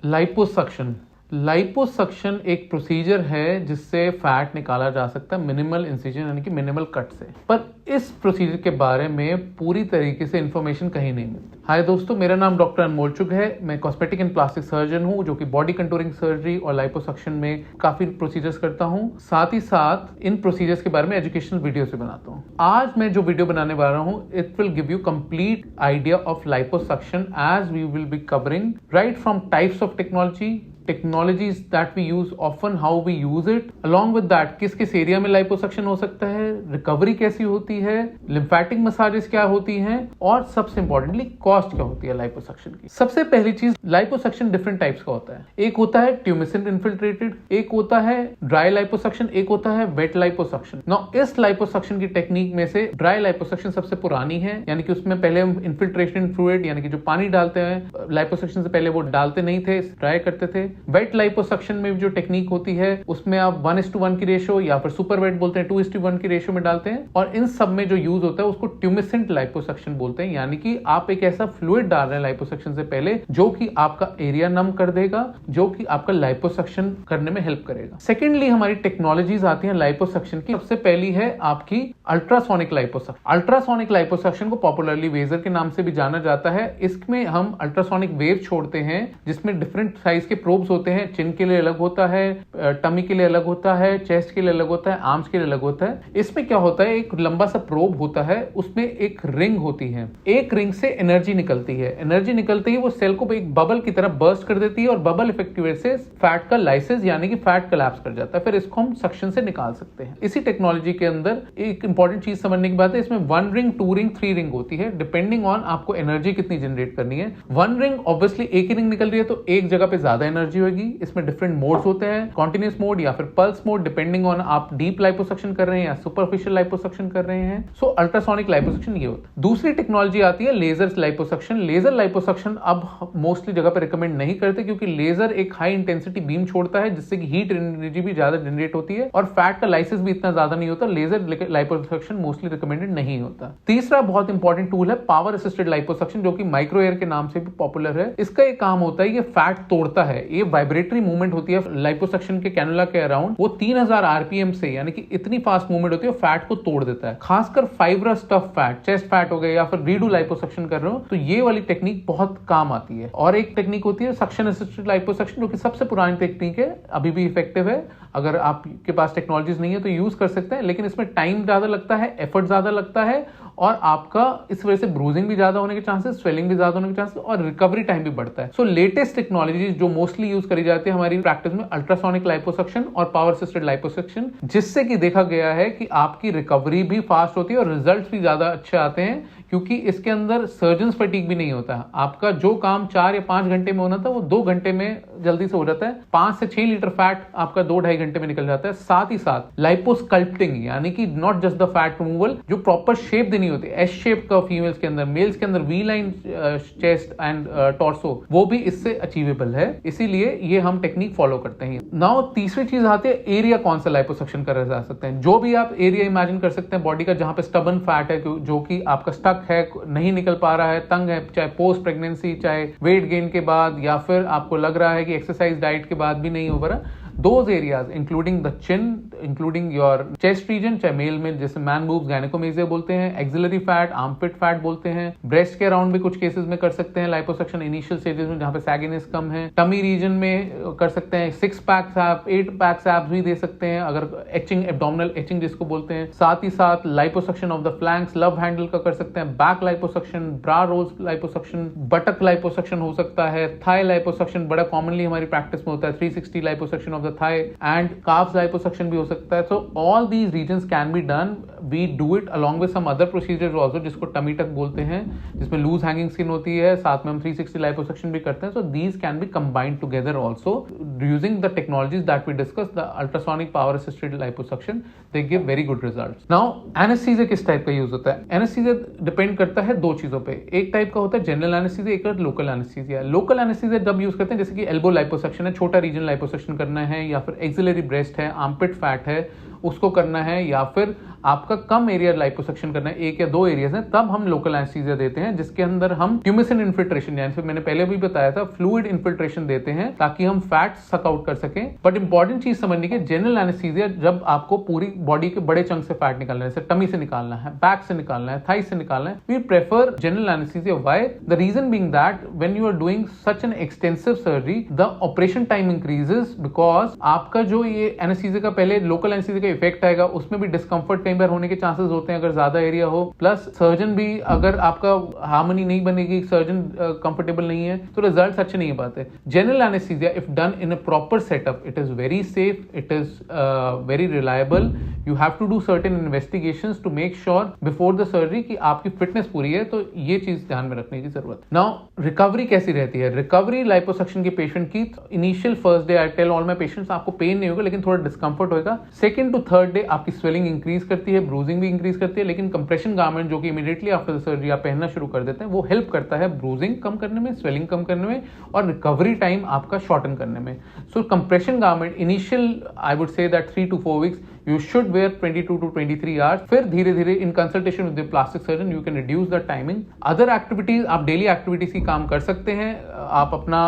Liposuction. Liposuction एक procedure है जिससे फैट निकाला जा सकता है मिनिमल इंसिजन यानी कि मिनिमल कट से। पर इस प्रोसीजर के बारे में पूरी तरीके से इंफॉर्मेशन कहीं नहीं मिलती। हाय दोस्तों, मेरा नाम डॉक्टर अनमोल चुग है। मैं कॉस्मेटिक एंड प्लास्टिक सर्जन हूं जो कि बॉडी कंटूरिंग सर्जरी और लाइपोसक्शन में काफी प्रोसीजर्स करता हूं। साथ ही साथ इन प्रोसीजर्स के बारे में एजुकेशनल वीडियो भी बनाता हूं। आज मैं जो वीडियो बनाने वाला हूं, it will give you complete idea of liposuction as we will be covering right from types of technologies that we use often, how we use it, along with that किस किस एरिया में liposuction हो सकता है, recovery कैसी होती है, lymphatic massages क्या होती हैं और सबसे इंपॉर्टेंटली कॉस्ट क्या होती है लाइपोसक्शन की। सबसे पहली चीज, लाइपोसक्शन डिफरेंट टाइप्स का होता है। एक होता है ट्यूमिसिन इन्फिल्ट्रेटेड, एक होता है ड्राई लाइपोसक्शन, एक होता है वेट लाइपोसक्शन। नाउ इस लाइपोसक्शन की टेक्निक में से ड्राई लाइपोसक्शन सबसे पुरानी है, यानी कि उसमें पहले हम इन्फिल्ट्रेशन फ्लूइड यानी कि जो पानी डालते हैं लाइपोसक्शन से पहले वो डालते नहीं थे, ड्राई करते थे। वेट लाइपोसक्शन में जो टेक्निक होती है उसमें आप 1:1 की रेशो या फिर सुपर वेट बोलते हैं 2:1 की रेशो में डालते हैं। और इन सब में जो यूज होता है उसको ट्यूमिसेंट लाइपोसक्शन बोलते हैं, यानी कि आप एक ऐसा फ्लूइड डाल रहे हैं लाइपोसक्शन से पहले जो कि आपका एरिया नम कर देगा, जो कि आपका लाइपोसक्शन करने में हेल्प करेगा। सेकेंडली हमारी टेक्नोलॉजीज आती हैं लाइपोसक्शन की। सबसे पहली है आपकी अल्ट्रासोनिक लाइपोसक्शन। अल्ट्रासोनिक लाइपोसक्शन को पॉपुलरली वेजर के नाम से भी जाना जाता है। इसमें हम अल्ट्रासोनिक वेव छोड़ते हैं जिसमें डिफरेंट साइज के प्रोब्स होते हैं। चिन के लिए अलग होता है, टमी के लिए अलग होता है, चेस्ट के लिए अलग होता है, आर्म्स के लिए अलग होता है। इसमें क्या होता है, एक लंबा सा प्रोब होता है, उसमें एक रिंग होती है। एक रिंग से एनर्जी निकलती है। एनर्जी निकलती है वो सेल को एक बबल की तरह बर्स्ट कर देती है और बबल इफेक्ट की वजह से फैट का लाइसिस यानी कि फैट कोलैप्स कर जाता है। फिर इसको हम सक्शन से निकाल सकते हैं। इसी टेक्नोलॉजी के अंदर एक इंपॉर्टेंट चीज समझने की बात है, इसमें 1 रिंग, 2 रिंग, 3 रिंग होती है डिपेंडिंग ऑन आपको एनर्जी कितनी जनरेट करनी है। 1 रिंग ऑब्वियसली एक ही रिंग निकल रही है तो एक जगह पे ज्यादा एनर्जी होगी। इसमें डिफरेंट मोड्स होते हैं, कॉन्टिन्यूस मोड या फिर पल्स मोड, डिपेंडिंग ऑन आप डीप लाइपोसक्शन कर रहे हैं या सुपरफिशियल लाइपोसक्शन कर रहे हैं। सो अल्ट्रासोनिक लाइपोसक्शन ये होता है। दूसरी टेक्नोलॉजी आती है लेजर लाइपोसक्शन। लेजर लाइपोसक्शन अब मोस्टली जगह पे रिकमेंड नहीं करते क्योंकि लेजर एक हाई इंटेंसिटी बीम छोड़ता है जिससे कि हीट एनर्जी भी ज्यादा जनरेट होती है और फैट का लाइसिस भी इतना ज्यादा नहीं होता। लेजर लाइपोसक्शन मोस्टली रिकमेंडेड नहीं होता। तीसरा बहुत इंपॉर्टेंट टूल है पावर असिस्टेड लाइपोसक्शन, जो कि माइक्रो एयर के नाम से भी पॉपुलर है। इसका एक काम होता है, ये फैट तोड़ता है। ये वाइब्रेटरी मूवमेंट होती है लाइपोसक्शन के कैनुला के अराउंड, वो 3000 आरपीएम से, यानी कि इतनी फास्ट मूवमेंट होती है, फैट को तोड़ देता है। खासकर fibrous tough fat, chest fat हो गया या फिर रीडू लाइपोसक्शन कर रहे हो तो ये वाली टेक्निक बहुत काम आती है। और एक टेक्निक होती है सक्शन असिस्टेड लाइपोसक्शन, जो कि सबसे पुरानी टेक्निक है, अभी भी इफेक्टिव है। अगर आपके पास टेक्नोलॉजीज नहीं है तो यूज कर सकते हैं, लेकिन इसमें टाइम ज्यादा लगता है, एफर्ट ज्यादा लगता है और आपका इस वजह से ब्रूजिंग भी ज्यादा होने के चांसेस, स्वेलिंग भी ज्यादा होने के चांसेस और रिकवरी टाइम भी बढ़ता है। सो लेटेस्ट टेक्नोलॉजीज जो मोस्टली यूज करी जाती है हमारी प्रैक्टिस में, अल्ट्रासोनिक लाइपोसक्शन और पावर असिस्टेड लाइपोसक्शन, जिससे कि देखा गया है कि आपकी रिकवरी भी फास्ट होती है और रिजल्ट्स भी ज्यादा अच्छे आते हैं क्योंकि इसके अंदर सर्जन फटीग भी नहीं होता। आपका जो काम 4 या 5 घंटे में होना था वो 2 घंटे में जल्दी से हो जाता है। 5 से 6 लीटर फैट आपका 2-2.5 घंटे में निकल जाता है। साथ ही साथ लाइपोस्कल्प्टिंग यानी कि not just the fat removal, जो प्रॉपर शेप देनी होती है, एस शेप का फीमेल्स के अंदर, मेल्स के अंदर V line chest and torso, वो भी इससे अचीवेबल है। इसीलिए ये हम टेक्निक फॉलो करते हैं। नाउ तीसरी चीज आती है एरिया कौन सा लाइपोसक्शन करा जा सकते हैं। जो भी आप एरिया इमेजिन कर सकते हैं बॉडी का जहां पे स्टबन फैट है, जो कि आपका स्टक है, नहीं निकल पा रहा है, तंग है, चाहे पोस्ट प्रेगनेंसी, चाहे वेट गेन के बाद या फिर आपको लग रहा है कि एक्सरसाइज डाइट के बाद भी नहीं हो पा रहा, those areas including the chin, including your chest region, चाहे मेल में जैसे मैन बूब्स, गायनेकोमेसिया बोलते हैं, एक्सिलरी फैट, आर्मपिट फैट बोलते हैं, ब्रेस्ट के अराउंड भी कुछ केसेस में कर सकते हैं लाइपोसक्शन इनिशियल स्टेजेस में जहां पे सैगिनेस कम है, टमी रीजन में कर सकते हैं, 6 पैक्स एप, 8 पैक्स एप्स भी दे सकते हैं अगर एचिंग, एब्डोमिनल एचिंग जिसको बोलते हैं। साथ ही साथ liposuction of the flanks, love handle का कर सकते हैं, बैक लाइपोसक्शन, ब्रा रोल्स लाइपोसक्शन, बटक लाइपोसक्शन हो सकता है, थाई लाइपोसक्शन बड़ा कॉमनली हमारी प्रैक्टिस में होता है, 360 liposuction of the thigh and calves liposuction भी हो सकता है। So all these regions can be done. We do it along with some other procedures also, जिसको टमी टक बोलते हैं, जिसमें लूज हैंगिंग स्किन होती है, साथ में हम 360 liposuction भी करते हैं। So these can be combined together also using the technologies that we discussed, the ultrasonic power assisted liposuction. They give very good results. Now anesthesia किस टाइप का यूज होता है? Anesthesia डिपेंड करता है 2 चीजों पे। एक टाइप का होता है जनरल एनेस्थीसिया, एक लोकल एनेस्थीसिया। लोकल एनेस्थीसिया जब यूज करते हैं जैसे कि एल्बो लाइपोसक्शन है, छोटा रीजन लाइपोसक्शन करना है, या फिर एक्सिलरी ब्रेस्ट है, आर्मपिट फैट है, उसको करना है, या फिर आपका कम एरिया लाइपोसक्शन करना है, 1 या 2 एरियाज हैं, तब हम लोकल एनेस्थीसिया देते हैं, जिसके अंदर हम ट्यूमिसिन इन्फिल्ट्रेशन, यानी फिर मैंने पहले भी बताया था फ्लूइड इन्फिल्ट्रेशन देते हैं ताकि हम फैट सक आउट कर सकें। बट इंपॉर्टेंट चीज समझने की, जनरल एनेस्थीसिया जब आपको पूरी बॉडी के बड़े चंक से फैट निकालना है, जैसे टमी से निकालना है, बैक से निकालना है, थाई से निकालना है, we prefer general anaesthesia. Why? The reason being that when you are doing such an extensive surgery the operation time increases, because आपका जो ये एनेस्थीसिया का पहले लोकल एनेस्थीसिया का इफेक्ट आएगा, उसमें भी डिस्कंफर्ट कई बार होने के चांसेस होते हैं अगर ज्यादा एरिया हो, प्लस सर्जन भी अगर आपका हार्मनी नहीं बनेगी, सर्जन कंफर्टेबल नहीं है, तो रिजल्ट अच्छे नहीं पाते। General anaesthesia if done in a proper setup, it is very safe, it is very reliable. You have to do certain investigations to make sure before the surgery कि आपकी fitness पूरी है, तो ये चीज ध्यान में रखने की जरूरत। नाउ रिकवरी कैसी रहती है? रिकवरी लाइपोसक्शन के पेशेंट की initial first day I tell all my patients आपको पेन नहीं होगा, लेकिन थोड़ा डिस्कंफर्ट होगा। सेकंड टू थर्ड डे आपकी स्वेलिंग इंक्रीज करती है, ब्रूजिंग भी इंक्रीज करती है, लेकिन कंप्रेशन गारमेंट जो कि इमीडिएटली आफ्टर द सर्जरी आप पहनना शुरू कर देते हैं, वो हेल्प करता है ब्रूजिंग कम करने में, स्वेलिंग कम करने में और रिकवरी टाइम आपका शॉर्टन करने में। So compression garment initial I would say that 3 to 4 weeks you should wear 22 to 23 hours, फिर धीरे धीरे in consultation with the plastic surgeon you can reduce the timing. Other activities, आप daily activities की काम कर सकते हैं। आप अपना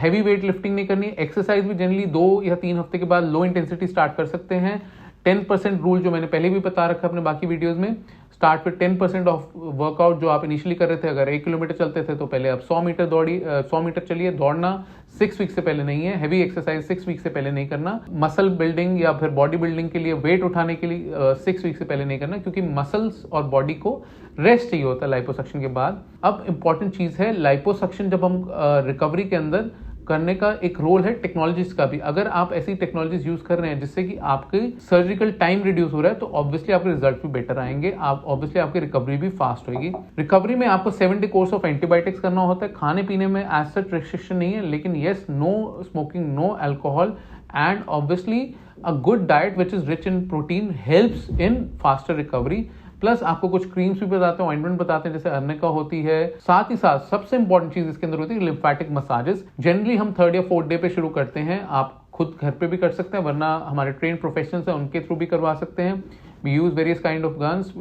हैवी वेट लिफ्टिंग नहीं करनी, एक्सरसाइज भी जनरली 2 या 3 हफ्ते के बाद लो इंटेंसिटी स्टार्ट कर सकते हैं। 10% रूल जो मैंने पहले भी बता रखा है अपने बाकी वीडियोस में, स्टार्ट विद 10% ऑफ वर्कआउट जो आप इनिशियली कर रहे थे। अगर 1 किलोमीटर चलते थे तो पहले आप 100 मीटर चलिए। दौड़ना 6 वीक से पहले नहीं है, हैवी एक्सरसाइज 6 वीक से पहले नहीं करना। मसल बिल्डिंग या फिर बॉडी बिल्डिंग के लिए वेट उठाने के लिए 6 वीक से पहले नहीं करना, क्योंकि मसल्स और बॉडी को रेस्ट चाहिए होता है लाइपोसक्शन के बाद। अब इंपॉर्टेंट चीज है, लाइपोसक्शन जब हम रिकवरी के अंदर करने का एक रोल है टेक्नोलॉजीज का भी। अगर आप ऐसी टेक्नोलॉजीज यूज कर रहे हैं जिससे कि आपके सर्जिकल टाइम रिड्यूस हो रहा है, तो ऑब्वियसली आपके रिजल्ट भी बेटर आएंगे, आप ऑब्वियसली आपकी रिकवरी भी फास्ट होगी। रिकवरी में आपको 7 डे कोर्स ऑफ एंटीबायोटिक्स करना होता है। खाने पीने में एज सच रिस्ट्रिक्शन नहीं है, लेकिन yes, no smoking, no alcohol and obviously a good diet which is rich in protein helps in faster recovery. Plus आपको कुछ क्रीम्स भी बताते हैं, ऑइंटमेंट बताते हैं, जैसे अर्निका होती है। साथ ही साथ सबसे इंपॉर्टेंट चीज इसके अंदर होती है लिम्फेटिक मसाजेस। जनरली हम 3rd या 4th डे पे शुरू करते हैं, आप खुद घर पे भी कर सकते हैं, वरना हमारे ट्रेन प्रोफेशनल्स हैं उनके थ्रू भी करवा सकते हैं। We use various kind of guns,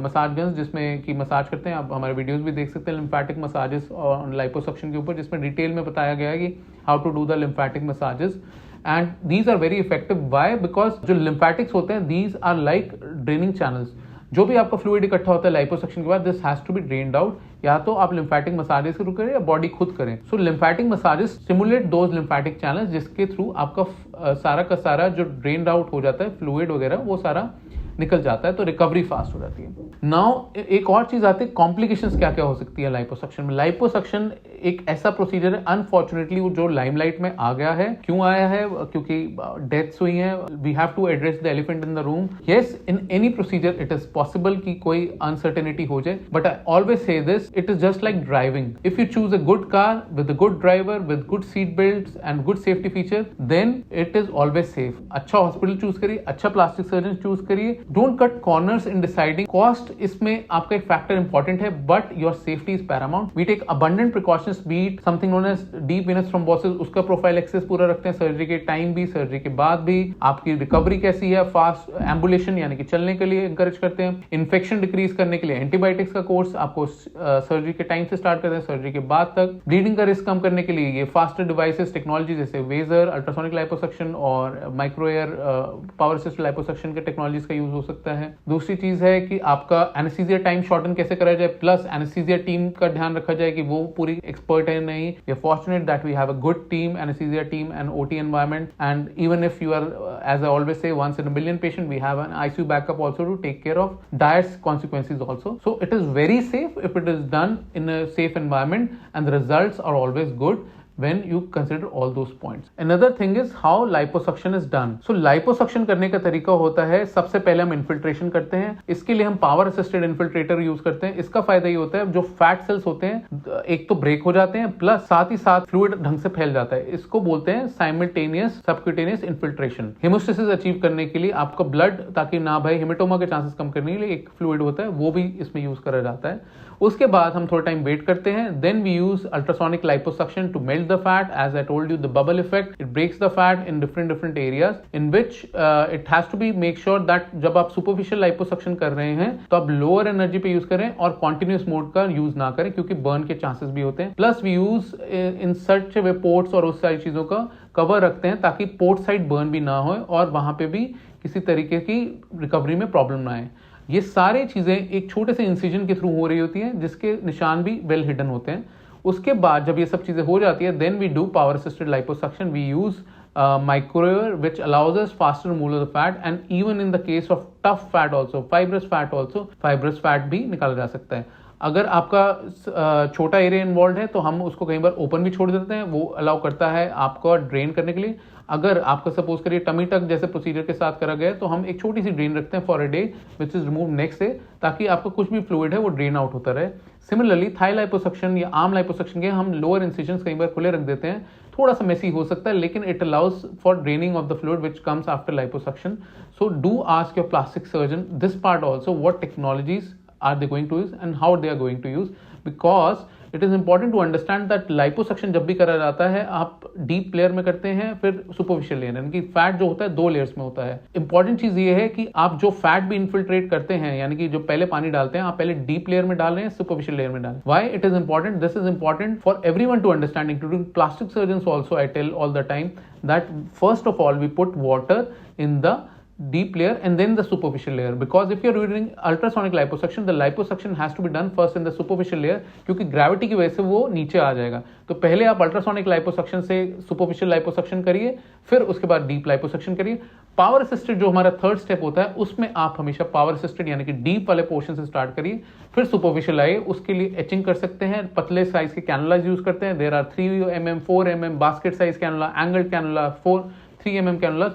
massage guns, जिसमें कि मसाज करते हैं। आप हमारे वीडियोस भी देख सकते हैं लिम्फेटिक मसाजेस और लाइपोसक्शन के ऊपर, जिसमें डिटेल में बताया गया है कि how to do the lymphatic massages and these are very effective. Why? Because जो लिम्फेटिक्स होते हैं these are like draining channels. जो भी आपका फ्लूइड इकट्ठा होता है लाइपोसक्शन के बाद, this has to be drained out. या तो आप लिम्फेटिक मसाजेस शुरू करें या बॉडी खुद करें। So lymphatic massages stimulate those lymphatic channels, जिसके थ्रू आपका सारा का सारा जो ड्रेन्ड आउट हो जाता है फ्लूइड वगैरह, वो सारा निकल जाता है, तो रिकवरी फास्ट हो जाती है। नाउ एक और चीज आती है, कॉम्प्लिकेशंस क्या क्या हो सकती है लाइपोसक्शन में। लाइपोसक्शन एक ऐसा प्रोसीजर है, अनफॉर्चुनेटली जो लाइमलाइट में आ गया है। क्यों आया है? क्योंकि डेथ्स हुई हैं। We have to address the elephant in the room. Yes, in any procedure it is possible कि कोई अनसर्टेनिटी हो जाए, but I always say this, it is just like driving. If you choose a good car with a good driver with good seat belts and good safety feature, then it is always safe. अच्छा hospital choose करिए, अच्छा plastic surgeon choose करिए। Don't cut corners in deciding cost. इसमें आपका एक factor important है, but your safety is paramount. We take abundant precautions, beat something known as deep venous thrombosis, उसका profile access पूरा रखते हैं सर्जरी के टाइम भी, सर्जरी के बाद भी। आपकी रिकवरी कैसी है, फास्ट एम्बुलेशन यानी कि चलने के लिए इंकरेज करते हैं। इन्फेक्शन डिक्रीज करने के लिए एंटीबायोटिक्स का कोर्स आपको सर्जरी के टाइम से स्टार्ट करते हैं सर्जरी के बाद तक। ब्लीडिंग का रिस्क कम करने के लिए ये फास्टर डिवाइसेस टेक्नोलॉजी जैसे वेजर, अल्ट्रासोनिक लाइपोसक्शन और micro air power assisted liposuction के टेक्नोलॉजीज का यूज हो सकता है। दूसरी चीज है कि आपका एनेस्थीसिया टाइम शॉर्टन कैसे करा जाए, प्लस एनेस्थीसिया टीम का ध्यान रखा जाए कि वो पूरी एक्सपर्ट है नहीं। We are fortunate that we have a good team, anaesthesia team and OT environment, and even if you are, as I always say, once in a million patient, we have an ICU backup also to take care of dire consequences also. So it is very safe if it is done in a safe environment, and the results are always good when you consider all those points. Another thing is how liposuction is done. So liposuction करने का तरीका होता है, सबसे पहले हम infiltration करते हैं। इसके लिए हम पावर असिस्टेड इन्फिल्ट्रेटर यूज करते हैं। इसका फायदा ये होता है, जो फैट सेल्स होते हैं एक तो ब्रेक हो जाते हैं, प्लस साथ ही साथ फ्लूइड ढंग से फैल जाता है। इसको बोलते हैं simultaneous subcutaneous infiltration. Haemostasis achieve करने के लिए आपका ब्लड, ताकि ना भाई हेमेटोमा के चांसेस कम करने के लिए एक फ्लूइड होता है, वो भी इसमें यूज करा जाता है। उसके बाद हम थोड़ा टाइम वेट करते हैं, then we use ultrasonic liposuction to melt the fat. As I told you, the bubble effect, it breaks the fat in different areas in which it has to be make sure that जब आप superficial liposuction कर रहे हैं तो आप lower energy पे use करें और कॉन्टिन्यूस मोड का यूज ना करें, क्योंकि बर्न के चांसेस भी होते हैं. Plus we use in such way ports और उस सारी चीजों का कवर रखते हैं ताकि पोर्ट साइड बर्न भी ना हो और वहां पे भी किसी तरीके की रिकवरी में प्रॉब्लम ना आए. ये सारी चीजें एक छोटे से इंसिजन के थ्रू हो रही होती हैं जिसके निशान भी वेल हिडन होते हैं. उसके बाद जब ये सब चीजें हो जाती है, then we do power assisted liposuction. We use microair which allows us faster removal of the fat, and even in the case of tough fat also, fibrous fat भी निकाला जा सकता है. अगर आपका छोटा एरिया इन्वॉल्व है तो हम उसको कई बार ओपन भी छोड़ देते हैं, वो अलाउ करता है आपको ड्रेन करने के लिए. अगर आपका सपोज करिए टमी टक जैसे प्रोसीजर के साथ करा गया है तो हम एक छोटी सी ड्रेन रखते हैं for a day which is remove next day, ताकि आपका कुछ भी फ्लूइड है वो ड्रेन आउट होता रहे. सिमिलरली थाई लाइपोसक्शन या आर्म लाइपोसक्शन के हम लोअर इंसिजन्स कई बार खुले रख देते हैं. थोड़ा सा मेसी हो सकता है लेकिन it allows for draining of the fluid which comes after liposuction. So do ask your plastic surgeon this part also, what technologies are they going to use and how they are going to use, because it is important to understand that liposuction जब भी करा जाता है आप deep layer में करते हैं, फिर सुपरफिशियल लेयर, यानी कि फैट जो होता है 2 लेयर्स में होता है. इंपॉर्टेंट चीज ये है कि आप जो फैट भी इन्फिल्ट्रेट करते हैं, यानी कि जो पहले पानी डालते हैं, आप पहले डीप लेयर में डाल रहे हैं, सुपरफिशियल लेयर में डाल. Why it is important? This is important for everyone to understand, including plastic surgeons also. I tell all the time that first of all we put water in the deep layer and then the superficial layer, because if you're doing ultrasonic liposuction, the liposuction has to be done first in the superficial layer, क्योंकि gravity की वजह से वो नीचे आ जाएगा. तो पहले आप अल्ट्रासोनिक लाइपोसक्शन से सुपरफिशियल लाइपोसक्शन करिए, फिर उसके बाद डीप लाइपोसक्शन करिए. पावर असिस्टेड जो हमारा थर्ड स्टेप होता है उसमें आप हमेशा पावर असिस्टेड यानी कि डीप वाले पोर्शन से स्टार्ट करिए, फिर सुपरफिशियल आइए. उसके लिए एचिंग कर सकते हैं, पतले साइज के कैनुलाज यूज करते हैं. There are 3 mm, 4 mm basket size cannula, angle cannula, 3 mm cannulas.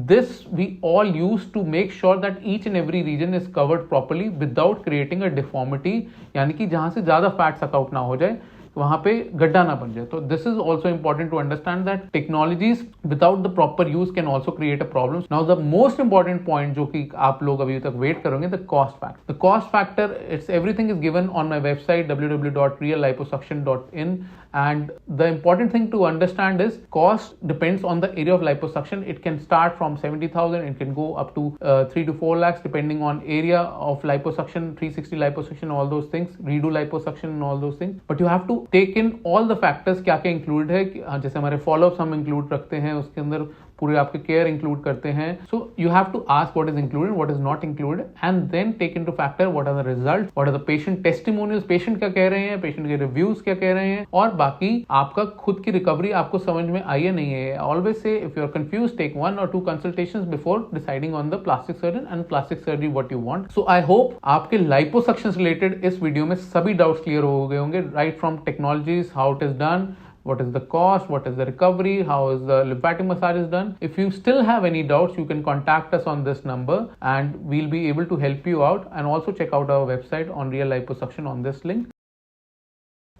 This we all use to make sure that each and every region is covered properly without creating a deformity, यानी कि जहां से ज्यादा fat suck out ना हो जाए, वहां पे गड्ढा ना बन जाए. तो this is also important to understand that technologies without the proper use can also create a problem. Now the most important point जो कि आप लोग अभी तक वेट करोगे, the cost factor. The cost factor, it's everything is given on my website www.realliposuction.in. And the important thing to understand is cost depends on the area of liposuction. It can start from 70,000, it can go up to 3 to 4 lakhs depending on area of liposuction, 360 liposuction, all those things, redo liposuction and all those things. But you have to take in all the factors, क्या क्या included है. जैसे हमारे follow-ups हम include रखते हैं, उसके अंदर पूरे आपके केयर इंक्लूड करते हैं. So you have to ask what is included, what is not included, and then take into factor what are the result, what are the patient testimonials, patient क्या कह रहे हैं, पेशेंट के रिव्यूज क्या कह रहे हैं, और बाकी आपका खुद की रिकवरी आपको समझ में आई है नहीं है. Always say if you are confuse, take 1 or 2 consultations before deciding on the plastic surgeon and plastic surgery what you want. So I hope आपके लाइपोसक्शन रिलेटेड इस वीडियो में सभी डाउट्स क्लियर हो गए होंगे, right from technologies, how it is done, what is the cost, what is the recovery, how is the lymphatic massage is done. If you still have any doubts, you can contact us on this number and we'll be able to help you out, and also check out our website on Real Liposuction on this link.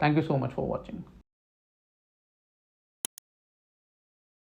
Thank you so much for watching.